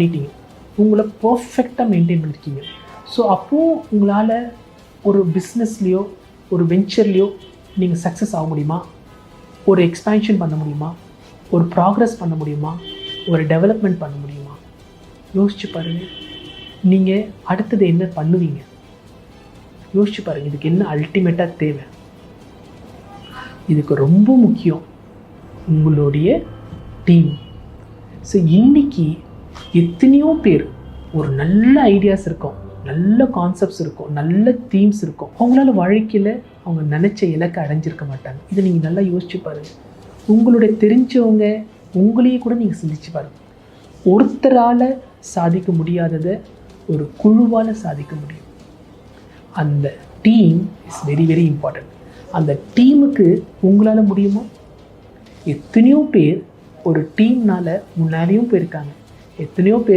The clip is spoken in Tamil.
பண்ணிட்டீங்க, உங்களை பர்ஃபெக்டாக மெயின்டைன் பண்ணியிருக்கீங்க. ஸோ அப்போது உங்களால் ஒரு பிஸ்னஸ்லேயோ ஒரு வெஞ்சர்லேயோ நீங்கள் சக்ஸஸ் ஆக முடியுமா? ஒரு எக்ஸ்பேன்ஷன் பண்ண முடியுமா? ஒரு ப்ராக்ரஸ் பண்ண முடியுமா? ஒரு டெவலப்மெண்ட் பண்ண முடியுமா? யோசிச்சு பாருங்கள். நீங்கள் அடுத்தது என்ன பண்ணுவீங்க? யோசிச்சு பாருங்கள். இதுக்கு என்ன அல்டிமேட்டாக தேவை? இதுக்கு ரொம்ப முக்கியம் உங்களுடைய டீம். ஸோ இன்றைக்கி எத்தனையோ பேர் ஒரு நல்ல ஐடியாஸ் இருக்கும், நல்ல கான்செப்ட்ஸ் இருக்கும், நல்ல தீம்ஸ் இருக்கும், அவங்களால வாழ்க்கையில் அவங்க நினச்ச இலக்கை அடைஞ்சிருக்க மாட்டாங்க. இதை நீங்கள் நல்லா யோசிச்சு பாருங்கள். உங்களுடைய தெரிஞ்சவங்க உங்களையே கூட நீங்கள் சிந்திச்சு பாருங்கள். ஒருத்தரால் சாதிக்க முடியாததை ஒரு குழுவால் சாதிக்க முடியும். அந்த team is very very important. அந்த டீமுக்கு உங்களால் முடியுமா? எத்தனையோ பேர் ஒரு டீம்னால் முன்னாடியும் போயிருக்காங்க. எத்தனையோ பேர்